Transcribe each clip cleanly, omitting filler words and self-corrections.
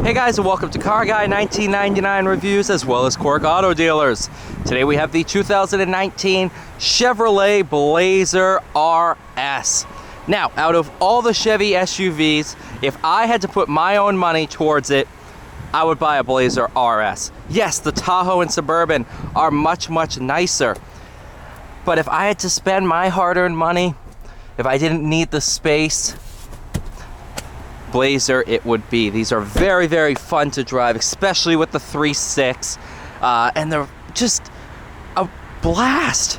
Hey guys, and welcome to Car Guy 1999 Reviews as well as Quirk Auto Dealers. Today we have the 2019 Chevrolet Blazer RS. Now, out of all the Chevy SUVs, if I had to put my own money towards it, I would buy a Blazer RS. Yes, the Tahoe and Suburban are much nicer. But if I had to spend my hard-earned money, if I didn't need the space, Blazer it would be. These are very fun to drive, especially with the 3.6, and they're just a blast.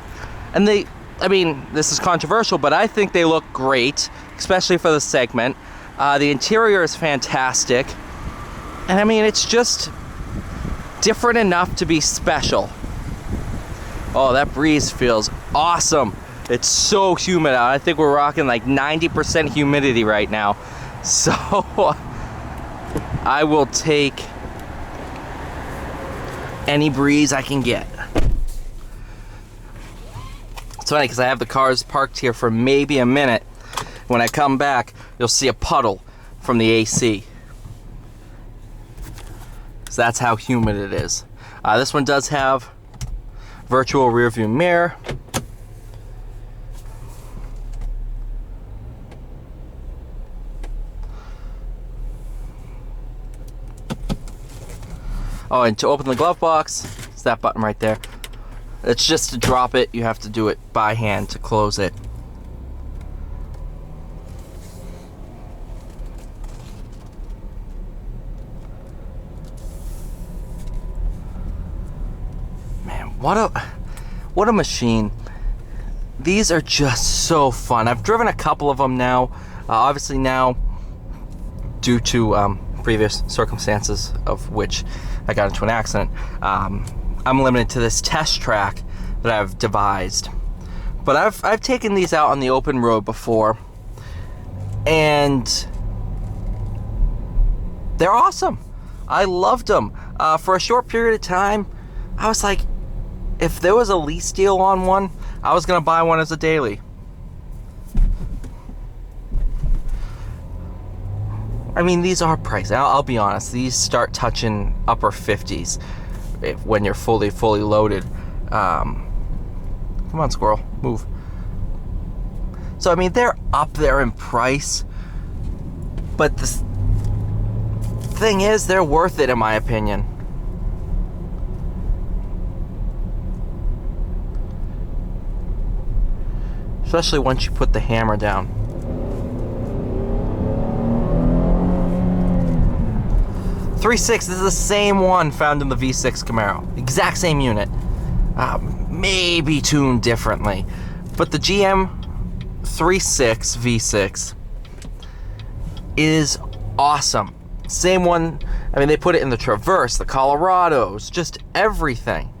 And this is controversial, but I think they look great, especially for the segment. The interior is fantastic, and I mean, it's just different enough to be special. Oh, that breeze feels awesome. It's so humid out. I think we're rocking like 90% humidity right now. So I will take any breeze I can get. It's funny because I have the cars parked here for maybe a minute. When I come back, you'll see a puddle from the AC. So that's how humid it is. This one does have virtual rear view mirror. Oh, and to open the glove box, it's that button right there. It's just to drop it. You have to do it by hand to close it. Man, what a machine. These are just so fun. I've driven a couple of them now. Obviously now, due to previous circumstances of which I got into an accident, I'm limited to this test track that I've devised. But I've taken these out on the open road before, and they're awesome. I loved them. For a short period of time, I was like, if there was a lease deal on one, I was gonna buy one as a daily. I mean, these are pricey. I'll be honest. These start touching upper 50s when you're fully loaded. Come on, squirrel, move. So I mean, they're up there in price, but the thing is, they're worth it in my opinion. Especially once you put the hammer down. 3.6, this is the same one found in the V6 Camaro. Exact same unit. Maybe tuned differently. But the GM 3.6 V6 is awesome. Same one, I mean, they put it in the Traverse, the Colorados, just everything.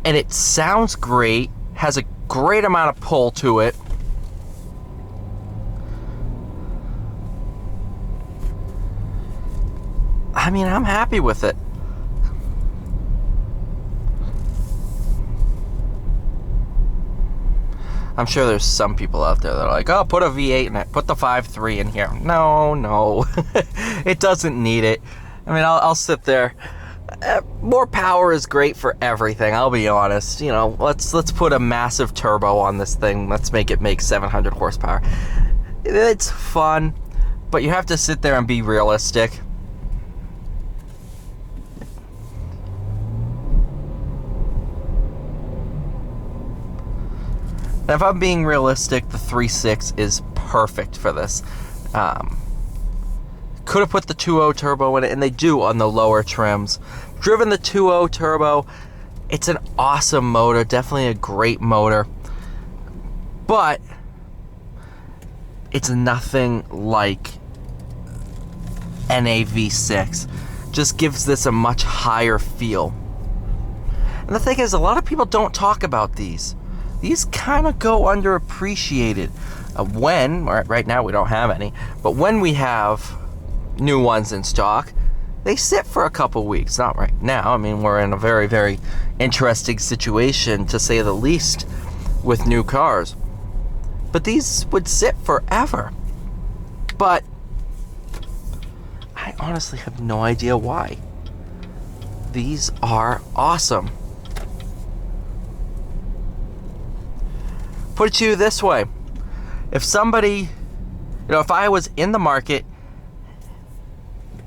And it sounds great, has a great amount of pull to it. I mean, I'm happy with it. I'm sure there's some people out there that are like, oh, put a V8 in it, put the 5.3 in here. No, it doesn't need it. I mean, I'll sit there. More power is great for everything, I'll be honest. You know, let's put a massive turbo on this thing. Let's make it make 700 horsepower. It's fun, but you have to sit there and be realistic. Now, if I'm being realistic, the 3.6 is perfect for this. Could have put the 2.0 turbo in it, and they do on the lower trims. Driven the 2.0 turbo, it's an awesome motor, definitely a great motor. But it's nothing like NA V6. Just gives this a much higher feel. And the thing is, a lot of people don't talk about these. These kind of go underappreciated right now we don't have any, but when we have new ones in stock, they sit for a couple weeks. Not right now. I mean, we're in a very interesting situation, to say the least, with new cars. But these would sit forever. But I honestly have no idea why. These are awesome. Put it to you this way. If somebody, if I was in the market,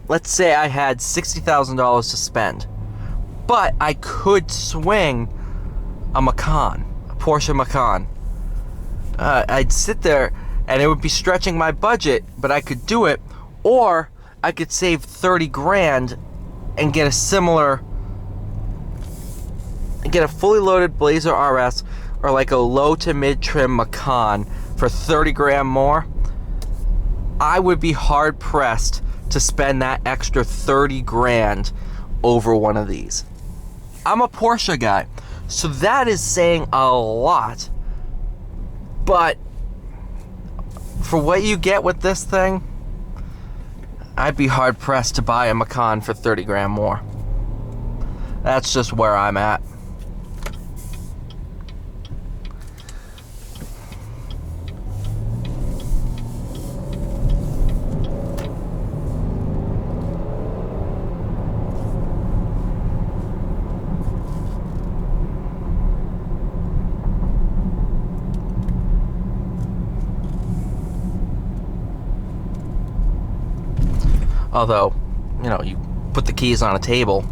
let's say I had $60,000 to spend, but I could swing a Macan, a Porsche Macan. I'd sit there and it would be stretching my budget, but I could do it, or I could save 30 grand and get a fully loaded Blazer RS or like a low to mid trim Macan for 30 grand more. I would be hard pressed to spend that extra 30 grand over one of these. I'm a Porsche guy, so that is saying a lot. But for what you get with this thing, I'd be hard pressed to buy a Macan for 30 grand more. That's just where I'm at. Although, you put the keys on a table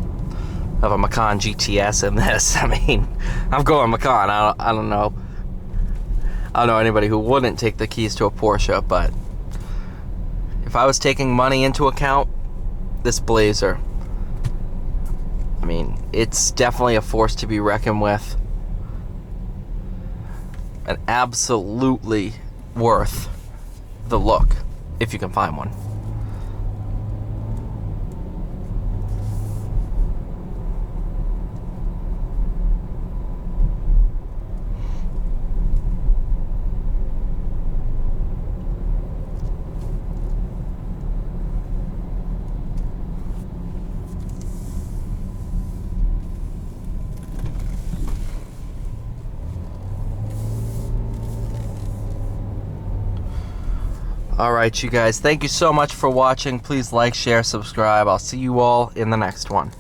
of a Macan GTS in this. I mean, I'm going Macan. I don't know anybody who wouldn't take the keys to a Porsche, but if I was taking money into account, this Blazer, I mean, it's definitely a force to be reckoned with. And absolutely worth the look, if you can find one. Alright, you guys, thank you so much for watching. Please like, share, subscribe. I'll see you all in the next one.